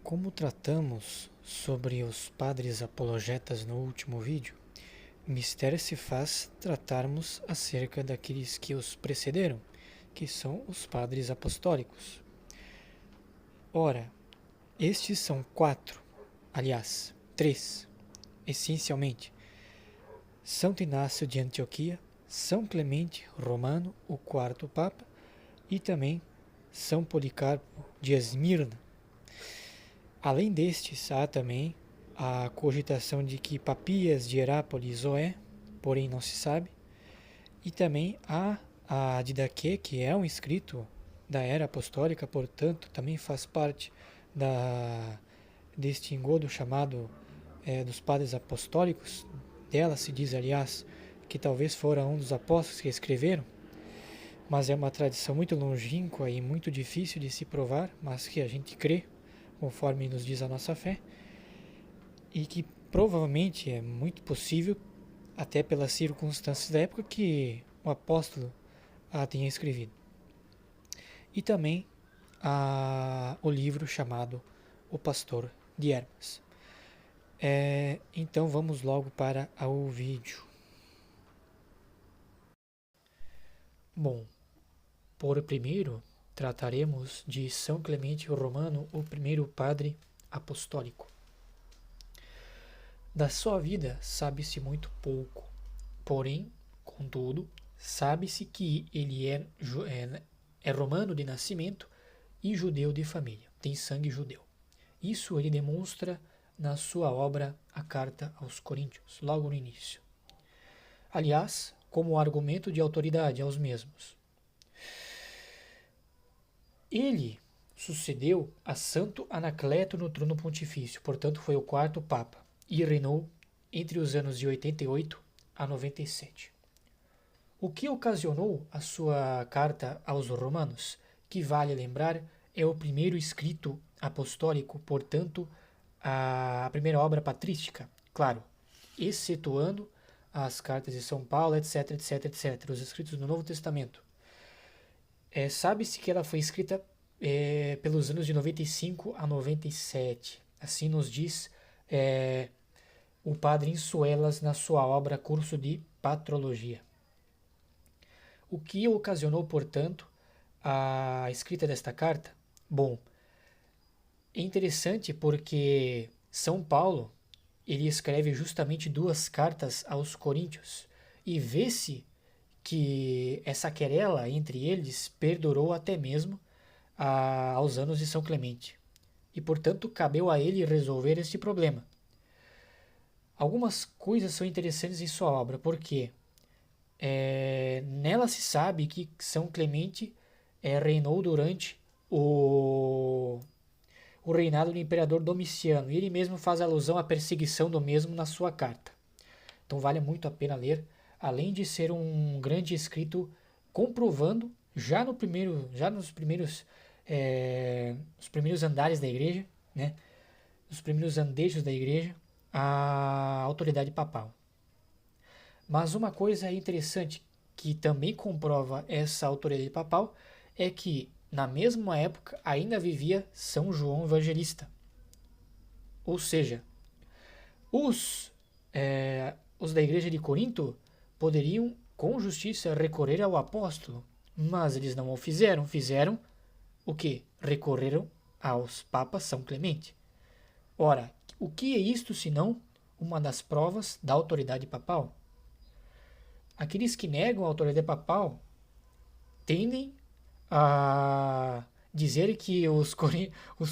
Como tratamos sobre os padres apologetas no último vídeo, mistério se faz tratarmos acerca daqueles que os precederam, que são os padres apostólicos. Ora, estes são três, essencialmente: Santo Inácio de Antioquia, São Clemente Romano, o quarto Papa, e também São Policarpo de Esmirna. Além destes, há também a cogitação de que Papias de Herápolis o é, porém não se sabe, e também há a Didaquê, que é um escrito da era apostólica, portanto também faz parte deste engodo chamado dos padres apostólicos. Dela se diz, aliás, que talvez fora um dos apóstolos que escreveram, mas é uma tradição muito longínqua e muito difícil de se provar, mas que a gente crê, conforme nos diz a nossa fé, e que provavelmente é muito possível, até pelas circunstâncias da época, que o apóstolo a tenha escrevido. E também o livro chamado O Pastor de Hermas. Então vamos logo para o vídeo. Bom, por primeiro trataremos de São Clemente Romano, o primeiro padre apostólico. Da sua vida sabe-se muito pouco, porém, contudo, sabe-se que ele é romano de nascimento e judeu de família, tem sangue judeu. Isso ele demonstra na sua obra A Carta aos Coríntios, logo no início. Aliás, como argumento de autoridade aos mesmos. Ele sucedeu a Santo Anacleto no trono pontifício, portanto foi o quarto Papa, e reinou entre os anos de 88 a 97. O que ocasionou a sua carta aos romanos, que vale lembrar, é o primeiro escrito apostólico, portanto, a primeira obra patrística, claro, excetuando as cartas de São Paulo, etc, etc, etc, os escritos do Novo Testamento. Sabe-se que ela foi escrita pelos anos de 95 a 97, assim nos diz o padre Insuelas na sua obra Curso de Patrologia. O que ocasionou, portanto, a escrita desta carta? Bom, é interessante porque São Paulo ele escreve justamente duas cartas aos Coríntios e vê-se que essa querela entre eles perdurou até mesmo aos anos de São Clemente. E, portanto, cabeu a ele resolver este problema. Algumas coisas são interessantes em sua obra, porque nela se sabe que São Clemente reinou durante o reinado do imperador Domiciano, e ele mesmo faz alusão à perseguição do mesmo na sua carta. Então vale muito a pena ler, além de ser um grande escrito comprovando já nos primeiros os primeiros andares da igreja, né, os primeiros andejos da igreja, a autoridade papal. Mas uma coisa interessante que também comprova essa autoridade papal é que, na mesma época, ainda vivia São João Evangelista. Ou seja, os da igreja de Corinto poderiam, com justiça, recorrer ao apóstolo, mas eles não o fizeram. Fizeram o quê? Recorreram aos papas São Clemente. Ora, o que é isto senão uma das provas da autoridade papal? Aqueles que negam a autoridade papal tendem a dizer que os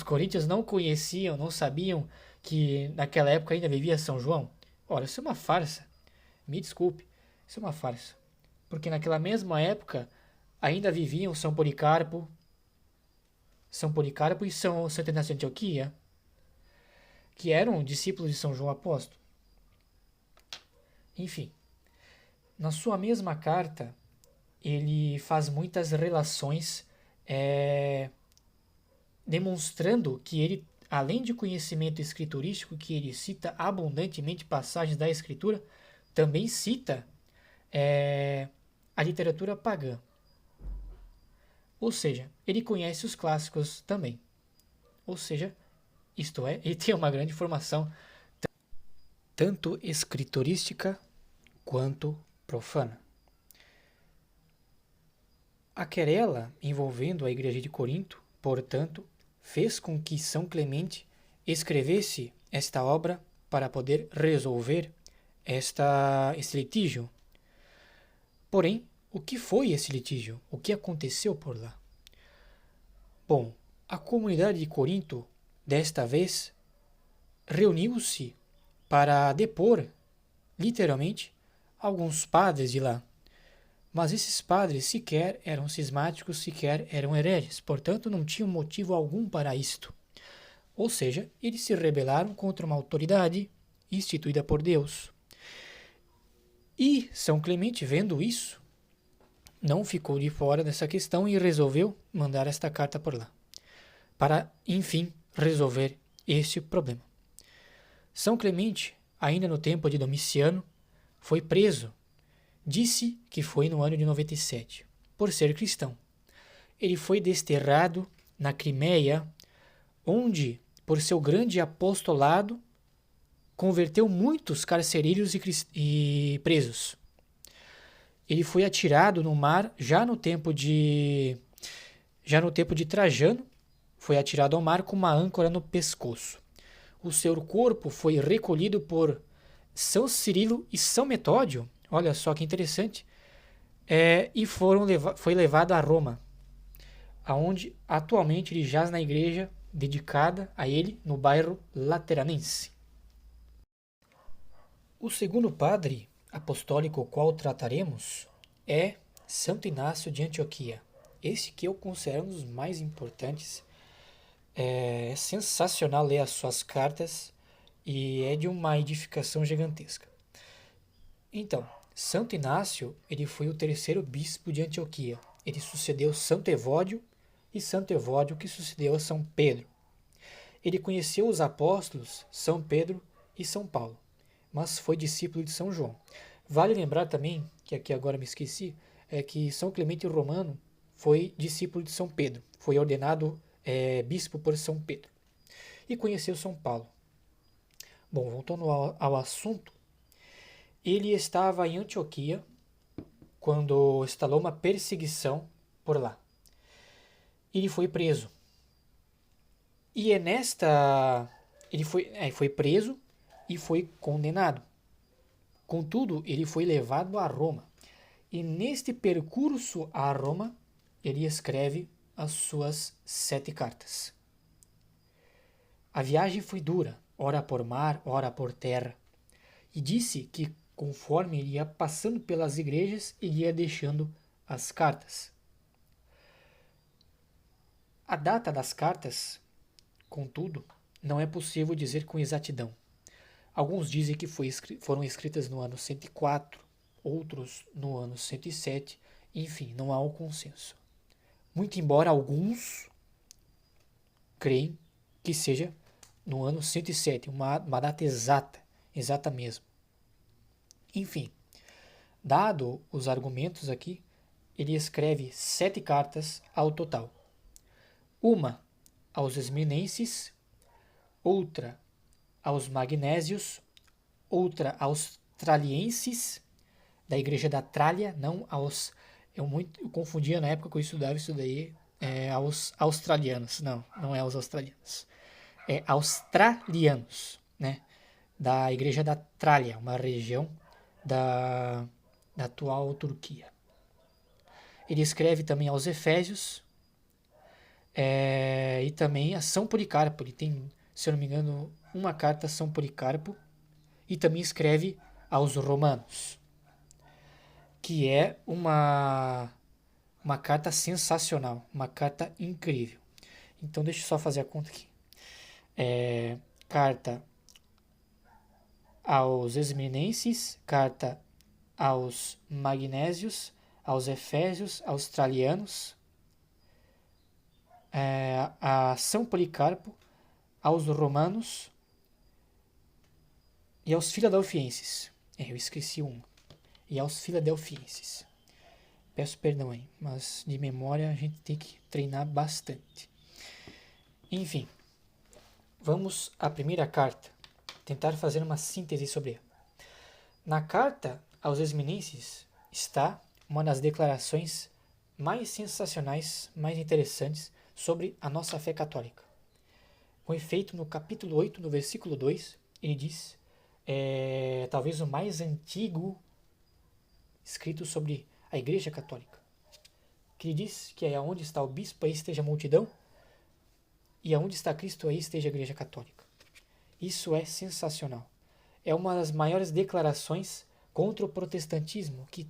coríntios não conheciam, não sabiam que naquela época ainda vivia São João. Ora, isso é uma farsa. Me desculpe, isso é uma farsa. Porque naquela mesma época ainda viviam São Policarpo e Santo Inácio de Antioquia, que eram discípulos de São João Apóstolo. Enfim, na sua mesma carta, ele faz muitas relações demonstrando que ele, além de conhecimento escriturístico, que ele cita abundantemente passagens da Escritura, também cita a literatura pagã. Ou seja, ele conhece os clássicos também. Ou seja, isto é, ele tem uma grande formação tanto escriturística quanto profana. A querela envolvendo a igreja de Corinto, portanto, fez com que São Clemente escrevesse esta obra para poder resolver esse litígio. Porém, o que foi esse litígio? O que aconteceu por lá? Bom, a comunidade de Corinto, desta vez, reuniu-se para depor, literalmente, alguns padres de lá. Mas esses padres sequer eram cismáticos, sequer eram hereges, portanto não tinham motivo algum para isto. Ou seja, eles se rebelaram contra uma autoridade instituída por Deus. E São Clemente, vendo isso, não ficou de fora dessa questão e resolveu mandar esta carta por lá, para, enfim, resolver este problema. São Clemente, ainda no tempo de Domiciano, foi preso. Disse que foi no ano de 97, por ser cristão. Ele foi desterrado na Crimeia, onde, por seu grande apostolado, converteu muitos carcereiros e presos. Ele foi atirado no mar já no tempo de Trajano, foi atirado ao mar com uma âncora no pescoço. O seu corpo foi recolhido por São Cirilo e São Metódio, olha só que interessante, e foi levado a Roma, aonde atualmente ele jaz na igreja dedicada a ele no bairro Lateranense. O segundo padre apostólico o qual trataremos é Santo Inácio de Antioquia. Esse que eu considero um dos mais importantes. É sensacional ler as suas cartas e é de uma edificação gigantesca. Então, Santo Inácio, ele foi o terceiro bispo de Antioquia. Ele sucedeu Santo Evódio e Santo Evódio que sucedeu a São Pedro. Ele conheceu os apóstolos São Pedro e São Paulo, mas foi discípulo de São João. Vale lembrar também, que aqui agora me esqueci, é que São Clemente Romano foi discípulo de São Pedro, foi ordenado bispo por São Pedro e conheceu São Paulo. Bom, voltando ao assunto, ele estava em Antioquia quando instalou uma perseguição por lá. Ele foi preso. E ele foi preso e foi condenado. Contudo, ele foi levado a Roma. E neste percurso a Roma, ele escreve as suas 7 cartas. A viagem foi dura, ora por mar, ora por terra. E disse que conforme ele ia passando pelas igrejas, ele ia deixando as cartas. A data das cartas, contudo, não é possível dizer com exatidão. Alguns dizem que foram escritas no ano 104, outros no ano 107, enfim, não há um consenso. Muito embora alguns creem que seja no ano 107, uma data exata mesmo. Enfim, dado os argumentos aqui, ele escreve 7 cartas ao total. Uma aos Esminenses, outra aos Magnésios, outra aos Tralienses, da igreja da Trália, não aos... Eu confundia na época que eu estudava isso daí, aos australianos. Não é aos australianos. É australianos, né? Da igreja da Trália, uma região da atual Turquia. Ele escreve também aos Efésios e também a São Policarpo. Ele tem, se eu não me engano, uma carta a São Policarpo e também escreve aos Romanos, que é uma carta sensacional, uma carta incrível. Então deixa eu só fazer a conta aqui. Carta aos Esminenses, carta aos Magnésios, aos Efésios, australianos, a São Policarpo, aos Romanos e aos Filadelfienses. Eu esqueci um. E aos Filadelfienses. Peço perdão aí, mas de memória a gente tem que treinar bastante. Enfim, vamos à primeira carta, tentar fazer uma síntese sobre ela. Na carta aos Esminenses está uma das declarações mais sensacionais, mais interessantes sobre a nossa fé católica. Com efeito, no capítulo 8, no versículo 2, ele diz, talvez o mais antigo escrito sobre a Igreja Católica, que ele diz que aonde está o bispo, aí esteja a multidão, e aonde está Cristo, aí esteja a Igreja Católica. Isso é sensacional. É uma das maiores declarações contra o protestantismo, que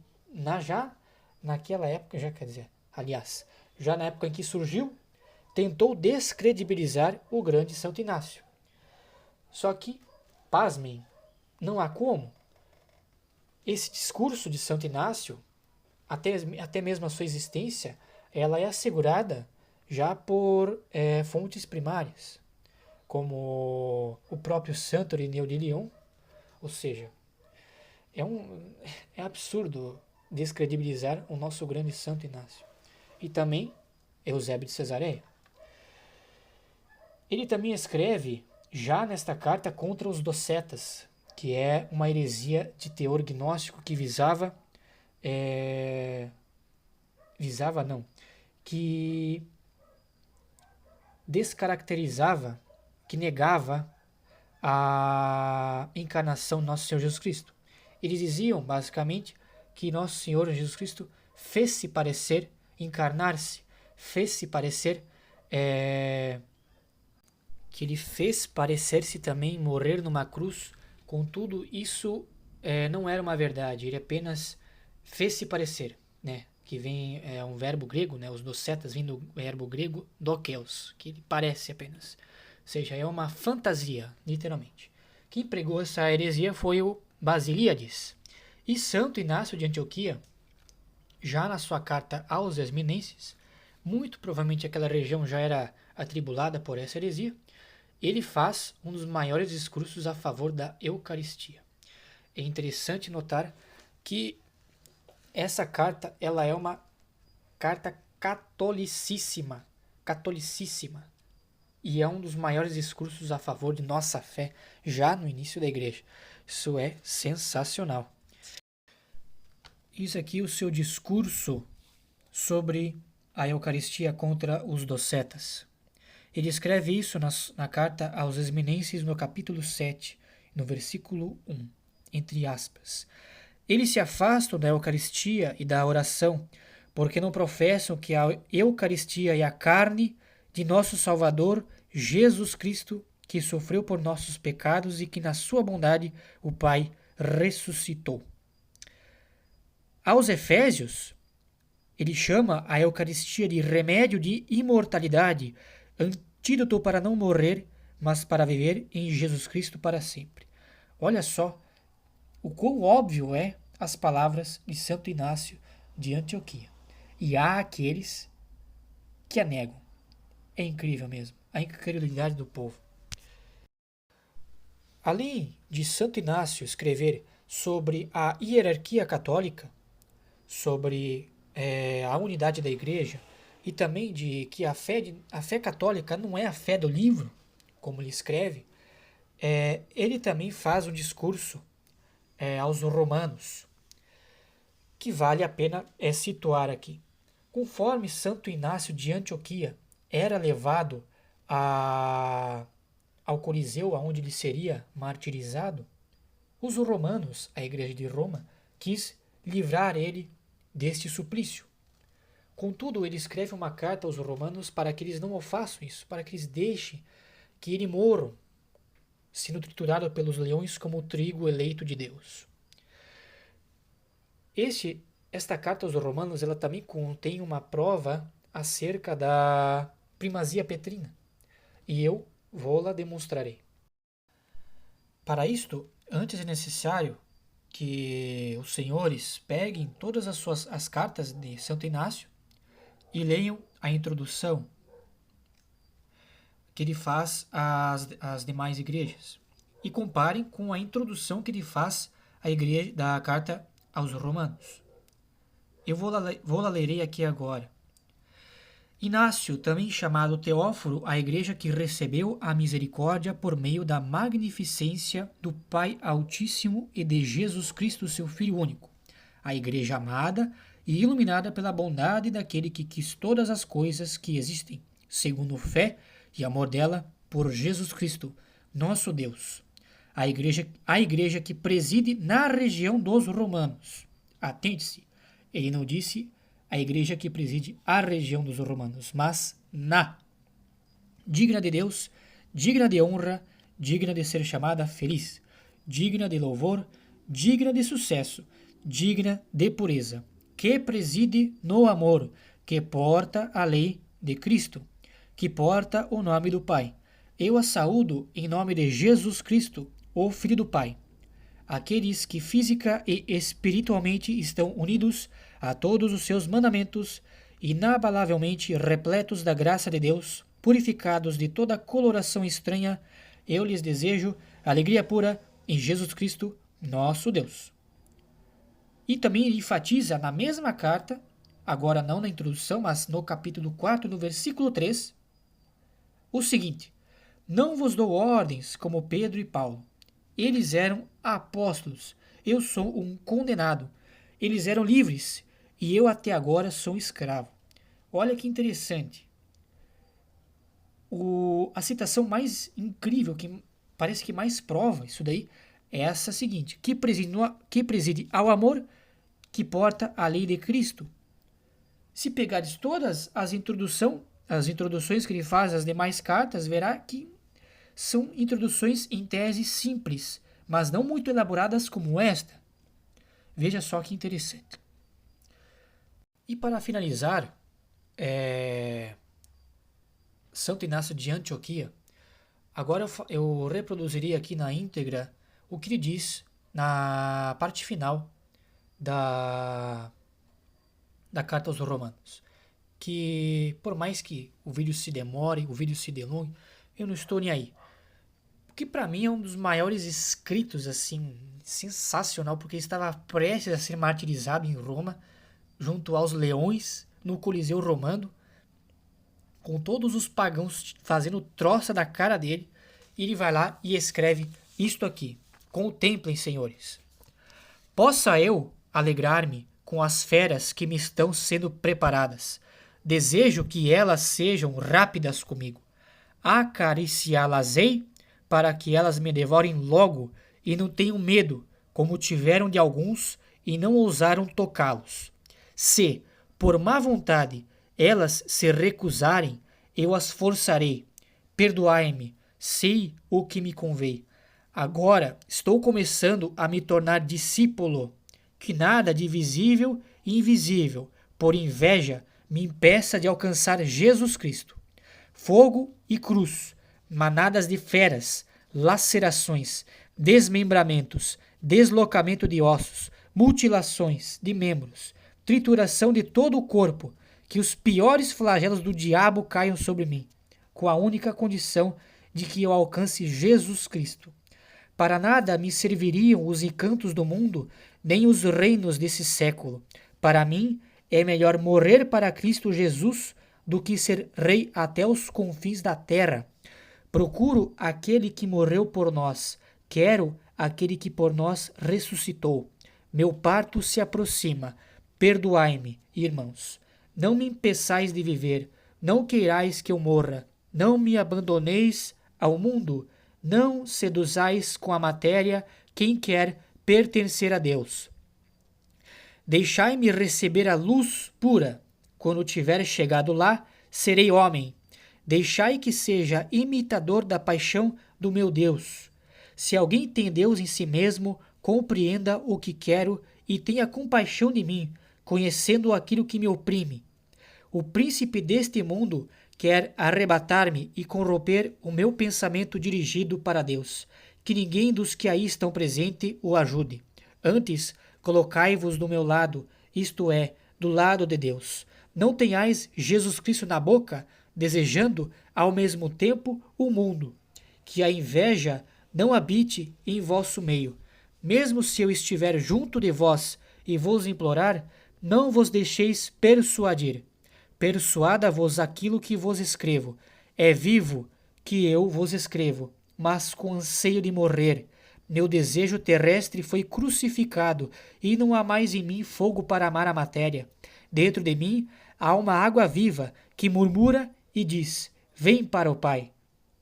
já naquela época, já na época em que surgiu, tentou descredibilizar o grande Santo Inácio. Só que, pasmem, não há como. Esse discurso de Santo Inácio, até mesmo a sua existência, ela é assegurada já por fontes primárias, como o próprio Santo Irineu de Lyon. Ou seja, é absurdo descredibilizar o nosso grande Santo Inácio. E também Eusébio de Cesareia. Ele também escreve, já nesta carta, contra os docetas, que é uma heresia de teor gnóstico que que descaracterizava, que negava a encarnação do nosso Senhor Jesus Cristo. Eles diziam, basicamente, que nosso Senhor Jesus Cristo fez-se parecer, encarnar-se, fez-se parecer, que ele fez parecer-se também morrer numa cruz. Contudo, isso não era uma verdade, ele apenas fez-se parecer, né? Que vem um verbo grego, né? Os docetas vêm do verbo grego dokeos, que ele parece apenas. Ou seja, é uma fantasia, literalmente. Quem pregou essa heresia foi o Basíliades. E Santo Inácio de Antioquia, já na sua carta aos Esminenses, muito provavelmente aquela região já era atribulada por essa heresia, ele faz um dos maiores discursos a favor da Eucaristia. É interessante notar que essa carta ela é uma carta catolicíssima, e é um dos maiores discursos a favor de nossa fé já no início da igreja. Isso é sensacional. Isso aqui é o seu discurso sobre a Eucaristia contra os docetas. Ele escreve isso na carta aos Esminenses, no capítulo 7, no versículo 1, entre aspas. Eles se afastam da Eucaristia e da oração, porque não professam que a Eucaristia é a carne de nosso Salvador, Jesus Cristo, que sofreu por nossos pecados e que na sua bondade o Pai ressuscitou. Aos Efésios, ele chama a Eucaristia de remédio de imortalidade, antídoto para não morrer, mas para viver em Jesus Cristo para sempre. Olha só o quão óbvio é as palavras de Santo Inácio de Antioquia. E há aqueles que a negam. É incrível mesmo, a incredulidade do povo. Além de Santo Inácio escrever sobre a hierarquia católica, sobre a unidade da igreja, e também de que a fé católica não é a fé do livro, como ele escreve, ele também faz um discurso aos romanos, que vale a pena situar aqui. Conforme Santo Inácio de Antioquia era levado ao Coliseu, onde ele seria martirizado, os romanos, a igreja de Roma, quis livrar ele deste suplício. Contudo, ele escreve uma carta aos romanos para que eles não o façam isso, para que eles deixem que ele morra, sendo triturado pelos leões como o trigo eleito de Deus. Esta carta aos romanos ela também contém uma prova acerca da primazia petrina, e eu vou-la demonstrarei. Para isto, antes é necessário que os senhores peguem todas as cartas de Santo Inácio e leiam a introdução que ele faz às demais igrejas e comparem com a introdução que ele faz à igreja da carta aos romanos. Eu vou lá lerei aqui agora. Inácio, também chamado Teóforo, a igreja que recebeu a misericórdia por meio da magnificência do Pai Altíssimo e de Jesus Cristo, seu Filho único. A igreja amada e iluminada pela bondade daquele que quis todas as coisas que existem, segundo fé e amor dela, por Jesus Cristo, nosso Deus. A igreja que preside na região dos romanos. Atente-se, ele não disse a igreja que preside a região dos romanos, mas na. Digna de Deus, digna de honra, digna de ser chamada feliz, digna de louvor, digna de sucesso, digna de pureza, que preside no amor, que porta a lei de Cristo, que porta o nome do Pai. Eu a saúdo em nome de Jesus Cristo, o Filho do Pai. Aqueles que física e espiritualmente estão unidos a todos os seus mandamentos, inabalavelmente repletos da graça de Deus, purificados de toda coloração estranha, eu lhes desejo alegria pura em Jesus Cristo, nosso Deus. E também ele enfatiza na mesma carta, agora não na introdução, mas no capítulo 4, no versículo 3, o seguinte: não vos dou ordens como Pedro e Paulo. Eles eram apóstolos, eu sou um condenado. Eles eram livres e eu até agora sou escravo. Olha que interessante. A citação mais incrível, que parece que mais prova isso daí, é essa seguinte: que preside ao amor, que porta a lei de Cristo. Se pegares todas as introduções que ele faz às demais cartas, verá que são introduções em tese simples, mas não muito elaboradas como esta. Veja só que interessante. E para finalizar, Santo Inácio de Antioquia, agora eu reproduziria aqui na íntegra o que ele diz na parte final da carta aos Romanos. Que por mais que o vídeo se demore, o vídeo se delongue, eu não estou nem aí. Que para mim é um dos maiores escritos, assim, sensacional, porque estava prestes a ser martirizado em Roma, junto aos leões, no Coliseu Romano, com todos os pagãos fazendo troça da cara dele, e ele vai lá e escreve isto aqui: contemplem, senhores. Possa eu alegrar-me com as feras que me estão sendo preparadas. Desejo que elas sejam rápidas comigo. Acariciá-las-ei para que elas me devorem logo e não tenham medo, como tiveram de alguns e não ousaram tocá-los. Se, por má vontade, elas se recusarem, eu as forçarei. Perdoai-me, sei o que me convém. Agora estou começando a me tornar discípulo, que nada de visível e invisível, por inveja, me impeça de alcançar Jesus Cristo. Fogo e cruz, manadas de feras, lacerações, desmembramentos, deslocamento de ossos, mutilações de membros, trituração de todo o corpo, que os piores flagelos do diabo caiam sobre mim, com a única condição de que eu alcance Jesus Cristo. Para nada me serviriam os encantos do mundo, nem os reinos desse século. Para mim, é melhor morrer para Cristo Jesus do que ser rei até os confins da terra. Procuro aquele que morreu por nós, quero aquele que por nós ressuscitou. Meu parto se aproxima. Perdoai-me, irmãos. Não me impeçais de viver, não queirais que eu morra. Não me abandoneis ao mundo, não seduzais com a matéria quem quer pertencer a Deus. Deixai-me receber a luz pura. Quando tiver chegado lá, serei homem. Deixai que seja imitador da paixão do meu Deus. Se alguém tem Deus em si mesmo, compreenda o que quero e tenha compaixão de mim, conhecendo aquilo que me oprime. O príncipe deste mundo quer arrebatar-me e corromper o meu pensamento dirigido para Deus. Que ninguém dos que aí estão presentes o ajude. Antes, colocai-vos do meu lado, isto é, do lado de Deus. Não tenhais Jesus Cristo na boca, desejando ao mesmo tempo o mundo. Que a inveja não habite em vosso meio. Mesmo se eu estiver junto de vós e vos implorar, não vos deixeis persuadir. Persuada-vos aquilo que vos escrevo. É vivo que eu vos escrevo, mas com anseio de morrer. Meu desejo terrestre foi crucificado, e não há mais em mim fogo para amar a matéria. Dentro de mim há uma água viva que murmura e diz: Vem para o Pai.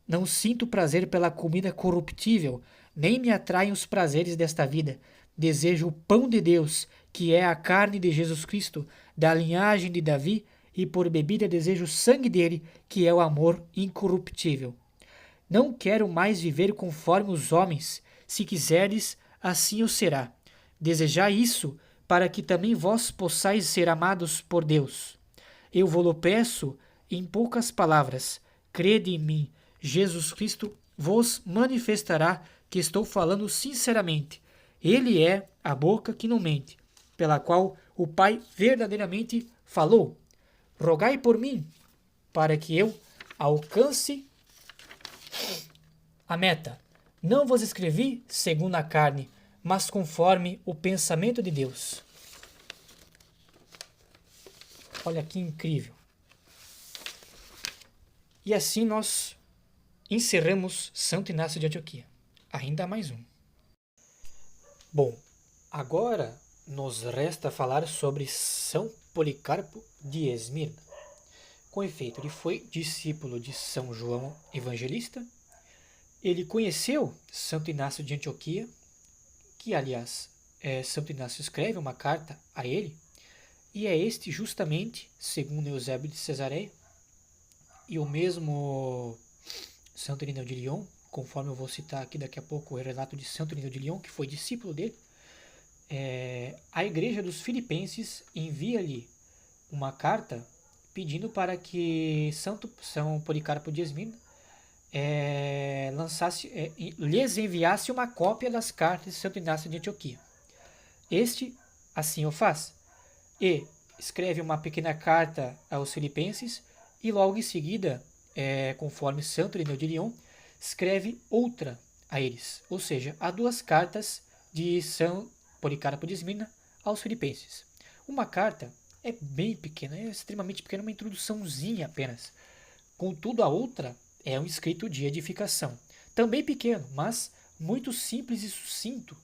Não sinto prazer pela comida corruptível, nem me atraem os prazeres desta vida. Desejo o pão de Deus, que é a carne de Jesus Cristo, da linhagem de Davi, e por bebida desejo o sangue dele, que é o amor incorruptível. Não quero mais viver conforme os homens. Se quiseres, assim o será. Desejai isso, para que também vós possais ser amados por Deus. Eu vou-lo peço em poucas palavras. Crede em mim. Jesus Cristo vos manifestará que estou falando sinceramente. Ele é a boca que não mente, pela qual o Pai verdadeiramente falou. Rogai por mim, para que eu alcance a meta. Não vos escrevi segundo a carne, mas conforme o pensamento de Deus. Olha que incrível. E assim nós encerramos Santo Inácio de Antioquia. Ainda mais um. Bom, agora nos resta falar sobre São Policarpo de Esmirna. Com efeito, ele foi discípulo de São João Evangelista. Ele conheceu Santo Inácio de Antioquia, que, aliás, Santo Inácio escreve uma carta a ele, e é este justamente, segundo Eusébio de Cesareia, e o mesmo Santo Irineu de Lyon, conforme eu vou citar aqui daqui a pouco o relato de Santo Irineu de Lyon, que foi discípulo dele, a igreja dos Filipenses envia-lhe uma carta pedindo para que São Policarpo de Esmirna lhes enviasse uma cópia das cartas de Santo Inácio de Antioquia. Este assim o faz, e escreve uma pequena carta aos Filipenses, e logo em seguida, conforme Santo Irineu de Lyon, escreve outra a eles, ou seja, há duas cartas de São Policarpo de Esmirna aos Filipenses. Uma carta é bem pequena, é extremamente pequena, uma introduçãozinha apenas. Contudo, a outra é um escrito de edificação, também pequeno, mas muito simples e sucinto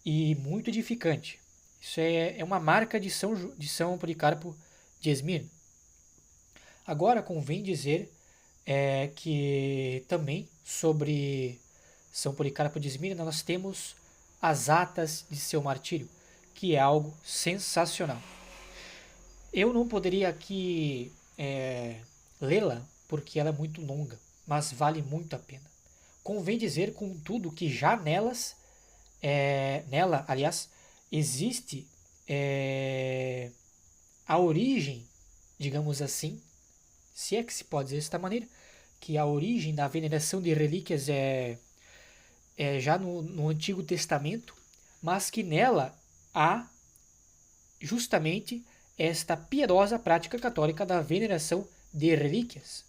e muito edificante. Isso é uma marca de São Policarpo de Esmirna. Agora convém dizer que também sobre São Policarpo de Esmirna nós temos as atas de seu martírio, que é algo sensacional. Eu não poderia aqui lê-la porque ela é muito longa, mas vale muito a pena. Convém dizer, contudo, que já nela, aliás, existe a origem, digamos assim, se é que se pode dizer desta maneira, que a origem da veneração de relíquias é já no Antigo Testamento, mas que nela há justamente esta piedosa prática católica da veneração de relíquias.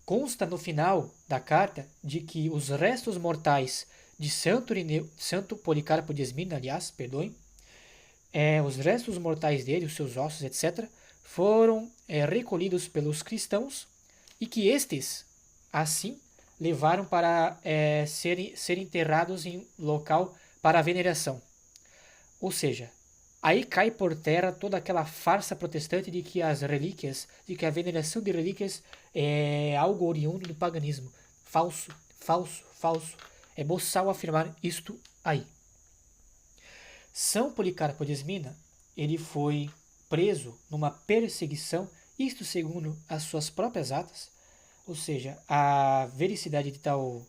Consta no final da carta de que os restos mortais de Santo Policarpo de Esmirna, os restos mortais dele, os seus ossos, etc., foram recolhidos pelos cristãos e que estes, assim, levaram para ser enterrados em local para a veneração. Ou seja, aí cai por terra toda aquela farsa protestante de que as relíquias, de que a veneração de relíquias é algo oriundo do paganismo. Falso, falso, falso. É boçal afirmar isto aí. São Policarpo de Esmirna, ele foi preso numa perseguição, isto segundo as suas próprias atas, ou seja, a vericidade de tal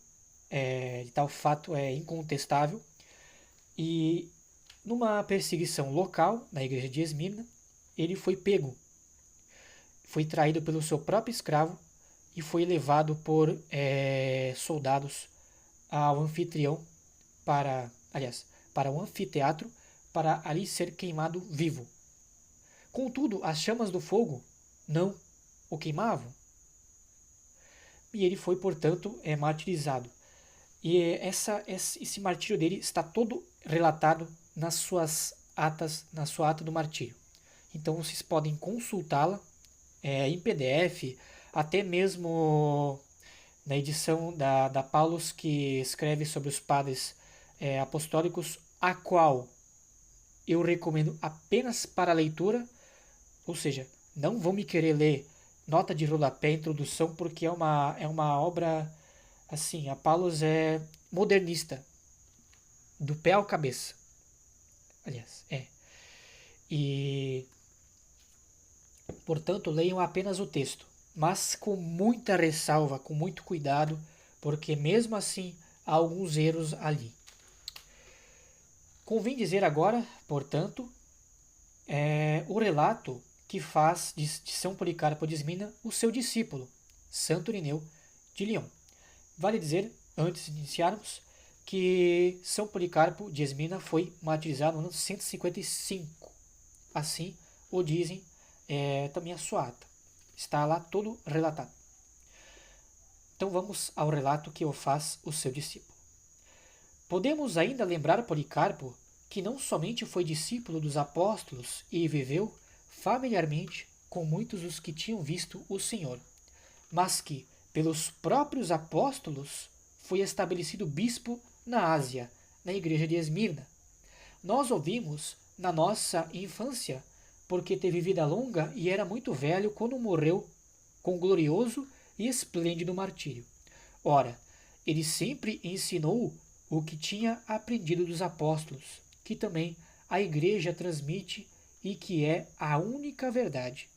fato é incontestável, e numa perseguição local, na igreja de Esmirna, ele foi pego, foi traído pelo seu próprio escravo e foi levado por soldados ao anfitrião para o anfiteatro, para ali ser queimado vivo. Contudo, as chamas do fogo não o queimavam. E ele foi, portanto, martirizado. E esse martírio dele está todo relatado nas suas atas, na sua ata do martírio. Então vocês podem consultá-la em PDF, até mesmo na edição da Paulus, que escreve sobre os padres apostólicos, a qual eu recomendo apenas para leitura, ou seja, não vão me querer ler nota de rodapé, introdução, porque é uma obra, assim, a Paulus é modernista, do pé ao cabeça, aliás, e, portanto, leiam apenas o texto, mas com muita ressalva, com muito cuidado, porque mesmo assim há alguns erros ali. Convém dizer agora, portanto, o relato que faz de São Policarpo de Esmina o seu discípulo, Santo Irineu de Lyon. Vale dizer, antes de iniciarmos, que São Policarpo de Esmina foi martirizado no ano 155. Assim o dizem também a sua ata. Está lá todo relatado. Então vamos ao relato que o faz o seu discípulo. Podemos ainda lembrar Policarpo que não somente foi discípulo dos apóstolos e viveu familiarmente com muitos dos que tinham visto o Senhor, mas que, pelos próprios apóstolos, foi estabelecido bispo na Ásia, na igreja de Esmirna. Nós ouvimos na nossa infância, porque teve vida longa e era muito velho quando morreu com glorioso e esplêndido martírio. Ora, ele sempre ensinou o que tinha aprendido dos apóstolos, que também a igreja transmite e que é a única verdade.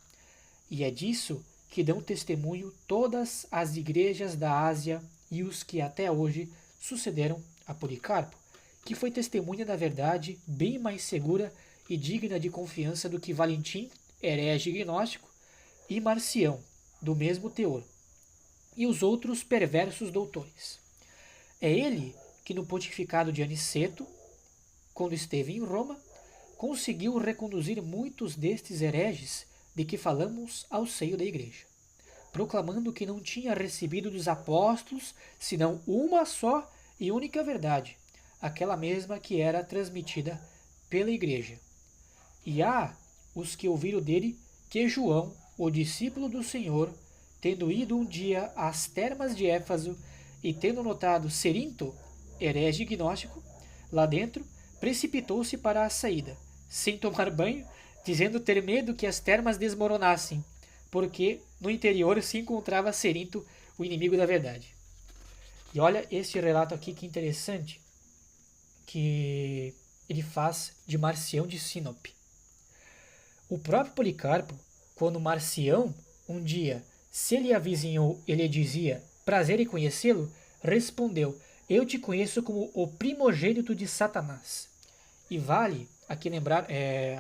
E é disso que dão testemunho todas as igrejas da Ásia e os que até hoje sucederam a Policarpo, que foi testemunha da verdade bem mais segura e digna de confiança do que Valentim, herege gnóstico, e Marcião, do mesmo teor, e os outros perversos doutores. É ele que no pontificado de Aniceto, quando esteve em Roma, conseguiu reconduzir muitos destes hereges de que falamos ao seio da igreja, proclamando que não tinha recebido dos apóstolos senão uma só e única verdade, aquela mesma que era transmitida pela igreja. E há os que ouviram dele que João, o discípulo do Senhor, tendo ido um dia às termas de Éfaso e tendo notado Cerinto, herege gnóstico, lá dentro, precipitou-se para a saída, sem tomar banho, dizendo ter medo que as termas desmoronassem, porque no interior se encontrava Cerinto, o inimigo da verdade. E olha este relato aqui que interessante, que ele faz de Marcião de Sinope. O próprio Policarpo, quando Marcião, um dia, se lhe avizinhou e lhe dizia, prazer em conhecê-lo, respondeu, eu te conheço como o primogênito de Satanás. E vale aqui lembrar,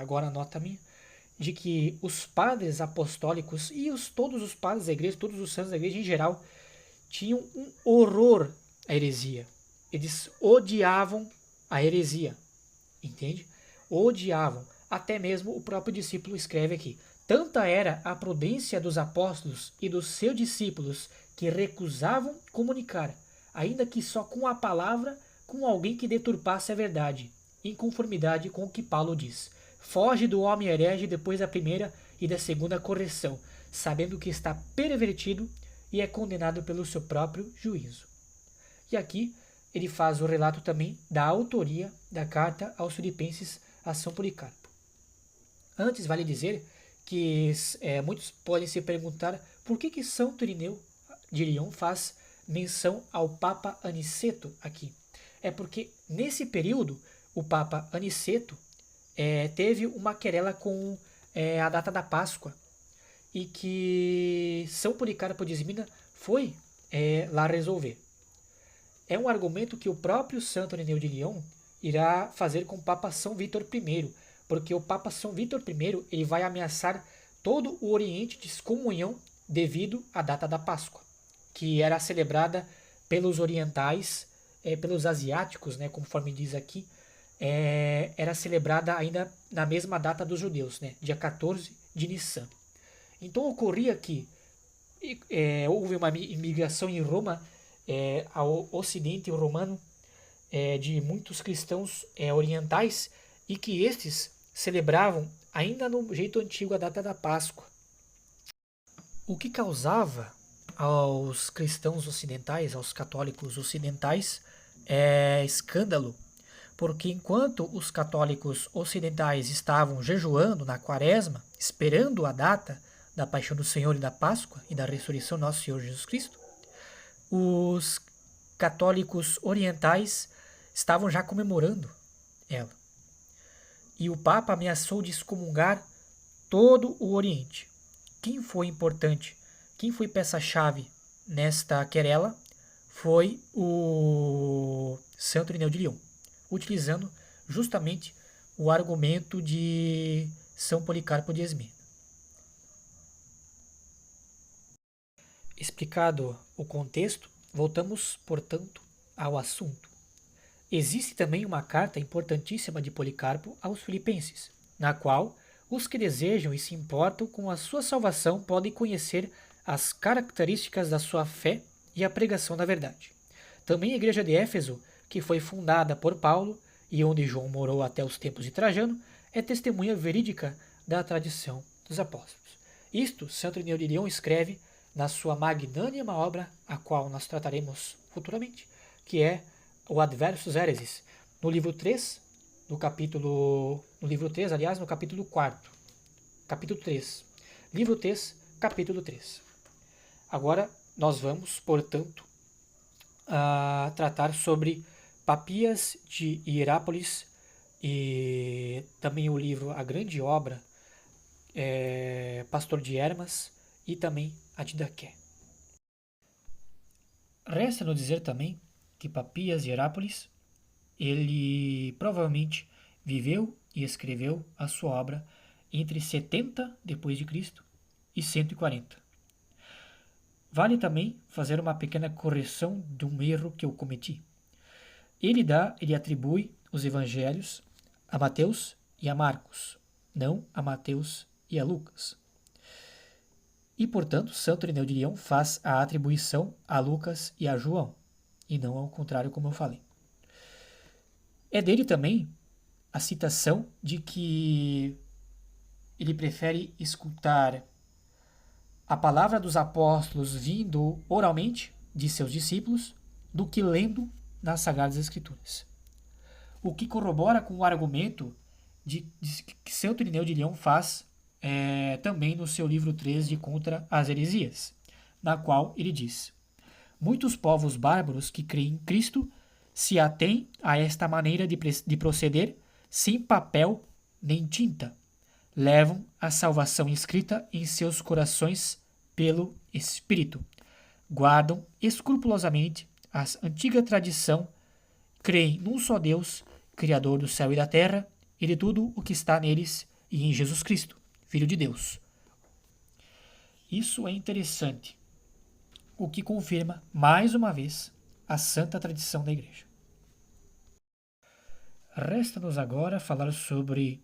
agora nota minha, de que os padres apostólicos e todos os padres da igreja, todos os santos da igreja em geral, tinham um horror à heresia. Eles odiavam a heresia, entende? Odiavam. Até mesmo o próprio discípulo escreve aqui. Tanta era a prudência dos apóstolos e dos seus discípulos que recusavam comunicar, ainda que só com a palavra, com alguém que deturpasse a verdade, em conformidade com o que Paulo diz. Foge do homem herege depois da primeira e da segunda correção, sabendo que está pervertido e é condenado pelo seu próprio juízo. E aqui ele faz o relato também da autoria da carta aos Filipenses a São Policarpo. Antes, vale dizer que muitos podem se perguntar por que Santo Irineu de Lyon faz menção ao Papa Aniceto aqui. É porque nesse período o Papa Aniceto teve uma querela com a data da Páscoa e que São Policarpo de Esmina foi lá resolver. É um argumento que o próprio Santo Irineu de Lyon irá fazer com o Papa São Vítor I, porque o Papa São Vítor I ele vai ameaçar todo o Oriente de excomunhão devido à data da Páscoa, que era celebrada pelos orientais, pelos asiáticos, né, conforme diz aqui, era celebrada ainda na mesma data dos judeus, né, dia 14 de Nissan. Então ocorria que houve uma imigração em Roma, ao ocidente romano, de muitos cristãos orientais, e que estes celebravam ainda no jeito antigo a data da Páscoa. O que causava aos cristãos ocidentais, aos católicos ocidentais, escândalo, porque enquanto os católicos ocidentais estavam jejuando na quaresma, esperando a data da paixão do Senhor e da Páscoa e da ressurreição do nosso Senhor Jesus Cristo, os católicos orientais estavam já comemorando ela. E o Papa ameaçou de excomungar todo o Oriente. Quem foi importante, quem foi peça-chave nesta querela foi o Santo Irineu de Lyon, utilizando justamente o argumento de São Policarpo de Esmirna. Explicado o contexto, voltamos, portanto, ao assunto. Existe também uma carta importantíssima de Policarpo aos Filipenses, na qual os que desejam e se importam com a sua salvação podem conhecer as características da sua fé e a pregação da verdade. Também a igreja de Éfeso, que foi fundada por Paulo e onde João morou até os tempos de Trajano, é testemunha verídica da tradição dos apóstolos. Isto, Santo Irineu de Lyon escreve na sua magnânima obra, a qual nós trataremos futuramente, que é o Adversus Heresis, no livro 3, no capítulo 4, capítulo 3, livro 3, capítulo 3. Agora nós vamos, portanto, tratar sobre Papias de Hierápolis e também o livro A Grande Obra, Pastor de Hermas e também a Didaqué. Resta-nos dizer também que Papias de Hierápolis, ele provavelmente viveu e escreveu a sua obra entre 70 depois de Cristo e 140. Vale também fazer uma pequena correção de um erro que eu cometi. Ele atribui os evangelhos a Mateus e a Marcos, não a Mateus e a Lucas. E, portanto, Santo Irineu de Lyon faz a atribuição a Lucas e a João, e não ao contrário, como eu falei. É dele também a citação de que ele prefere escutar a palavra dos apóstolos vindo oralmente de seus discípulos do que lendo nas Sagradas Escrituras. O que corrobora com o argumento que Santo Irineu de Lyon faz também no seu livro 3 de Contra as Heresias, na qual ele diz: muitos povos bárbaros que creem em Cristo se atêm a esta maneira de proceder sem papel nem tinta. Levam a salvação escrita em seus corações pelo Espírito. Guardam escrupulosamente a antiga tradição, creem num só Deus, Criador do céu e da terra, e de tudo o que está neles, e em Jesus Cristo, Filho de Deus. Isso é interessante, o que confirma, mais uma vez, a santa tradição da Igreja. Resta-nos agora falar sobre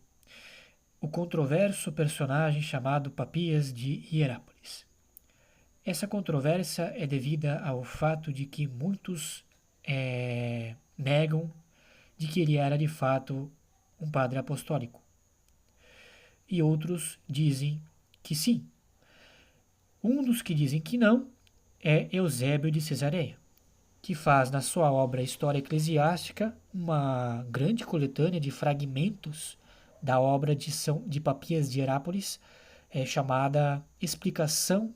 o controverso personagem chamado Papias de Hierápolis. Essa controvérsia é devida ao fato de que muitos negam de que ele era de fato um padre apostólico. E outros dizem que sim. Um dos que dizem que não é Eusébio de Cesareia, que faz na sua obra História Eclesiástica uma grande coletânea de fragmentos da obra de Papias de Hierápolis, chamada Explicação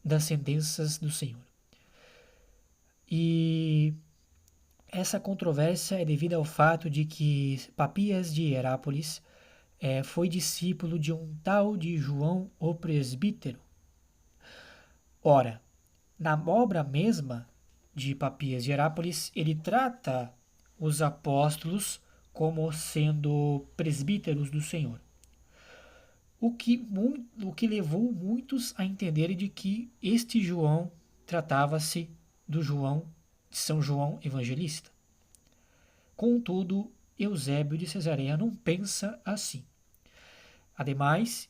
das Sentenças do Senhor. E essa controvérsia é devida ao fato de que Papias de Hierápolis foi discípulo de um tal de João o Presbítero. Ora, na obra mesma de Papias de Hierápolis, ele trata os apóstolos como sendo presbíteros do Senhor. O que levou muitos a entenderem de que este João tratava-se do João, de São João Evangelista. Contudo, Eusébio de Cesareia não pensa assim. Ademais,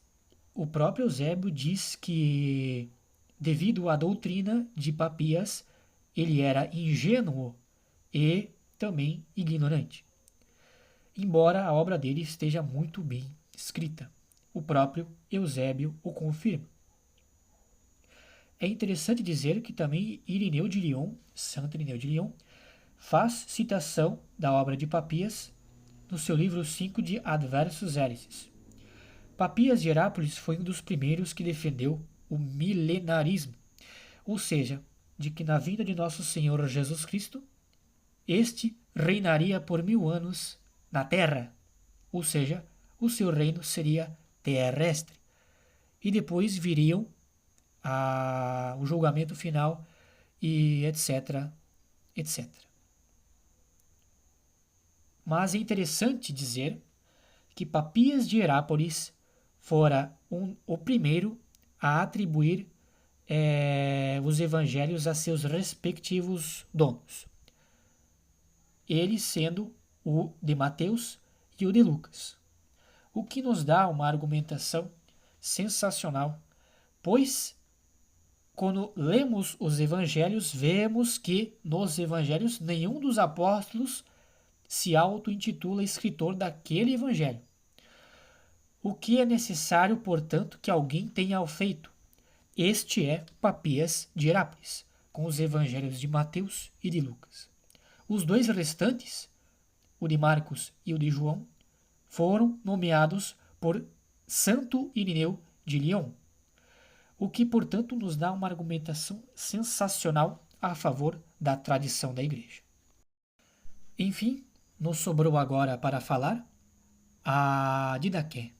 o próprio Eusébio diz que, devido à doutrina de Papias, ele era ingênuo e também ignorante. Embora a obra dele esteja muito bem escrita, o próprio Eusébio o confirma. é interessante dizer que também Irineu de Lyon, Santo Irineu de Lyon, faz citação da obra de Papias no seu livro 5 de Adversus Héreses. Papias de Herápolis foi um dos primeiros que defendeu o milenarismo, ou seja, de que na vinda de nosso Senhor Jesus Cristo, este reinaria por 1000 anos na terra, ou seja, o seu reino seria terrestre. E depois viriam o julgamento final e etc, etc. Mas é interessante dizer que Papias de Herápolis fora o primeiro a atribuir os evangelhos a seus respectivos donos. Ele sendo o de Mateus e o de Lucas. O que nos dá uma argumentação sensacional, pois quando lemos os evangelhos, vemos que nos evangelhos nenhum dos apóstolos se auto-intitula escritor daquele evangelho. O que é necessário, portanto, que alguém tenha feito? Este é Papias de Herápolis, com os evangelhos de Mateus e de Lucas. Os dois restantes, o de Marcos e o de João, foram nomeados por Santo Irineu de Lyon, o que, portanto, nos dá uma argumentação sensacional a favor da tradição da Igreja. Enfim, nos sobrou agora para falar a Didaqué,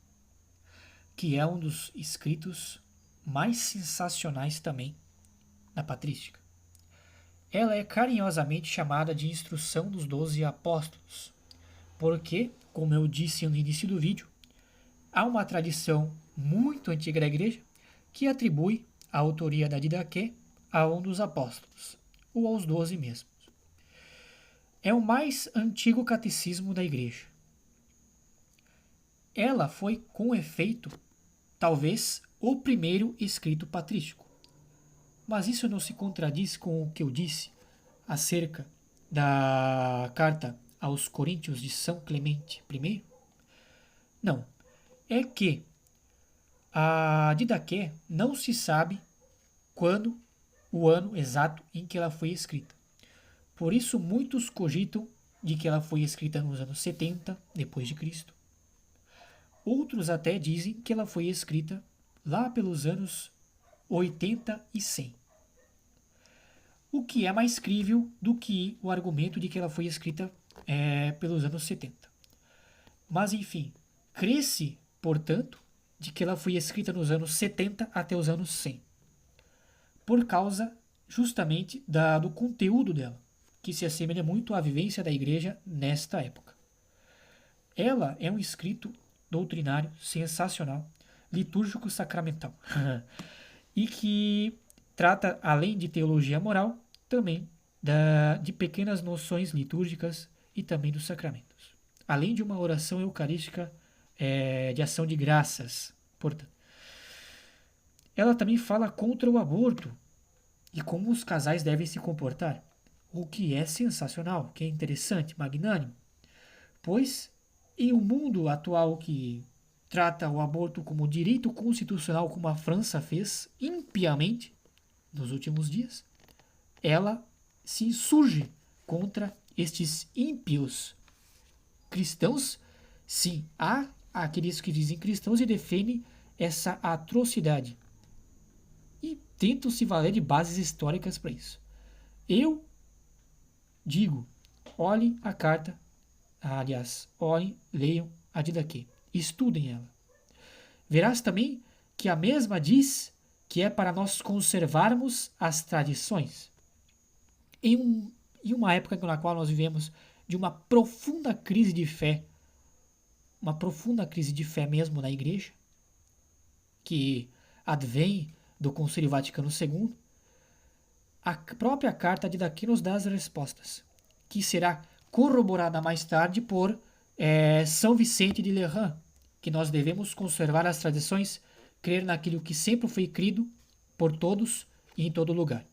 que é um dos escritos mais sensacionais também na patrística. Ela é carinhosamente chamada de Instrução dos 12 Apóstolos, porque, como eu disse no início do vídeo, há uma tradição muito antiga da Igreja que atribui a autoria da Didaqué a um dos apóstolos, ou aos 12 mesmos. É o mais antigo catecismo da Igreja. Ela foi, com efeito, talvez o primeiro escrito patrístico. Mas isso não se contradiz com o que eu disse acerca da carta aos Coríntios de São Clemente I? Não. É que a Didaqué não se sabe quando, o ano exato em que ela foi escrita. Por isso, muitos cogitam de que ela foi escrita nos anos 70 depois de Cristo. Outros até dizem que ela foi escrita lá pelos anos 80 e 100. O que é mais crível do que o argumento de que ela foi escrita pelos anos 70. Mas, enfim, crê-se, portanto, de que ela foi escrita nos anos 70 até os anos 100, por causa justamente do conteúdo dela, que se assemelha muito à vivência da Igreja nesta época. Ela é um escrito doutrinário sensacional, litúrgico sacramental, e que trata, além de teologia moral, também de pequenas noções litúrgicas e também dos sacramentos, além de uma oração eucarística de ação de graças. Portanto, ela também fala contra o aborto e como os casais devem se comportar, o que é sensacional, que é interessante, magnânimo, pois em um mundo atual que trata o aborto como direito constitucional, como a França fez impiamente nos últimos dias, ela se insurge contra estes ímpios cristãos. Sim, há aqueles que dizem cristãos e defendem essa atrocidade e tentam se valer de bases históricas para isso. Eu digo, olhem a carta, leiam a Didaqué, estudem ela. Verás também que a mesma diz que é para nós conservarmos as tradições. Em uma época na qual nós vivemos de uma profunda crise de fé, mesmo na Igreja, que advém do Concílio Vaticano II, a própria carta de Didaqué nos dá as respostas, que será corroborada mais tarde por São Vicente de Lerins, que nós devemos conservar as tradições, crer naquilo que sempre foi crido por todos e em todo lugar.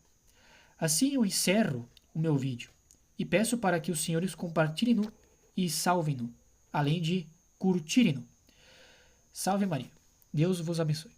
Assim eu encerro o meu vídeo e peço para que os senhores compartilhem-no e salvem-no, além de curtirem-no. Salve Maria. Deus vos abençoe.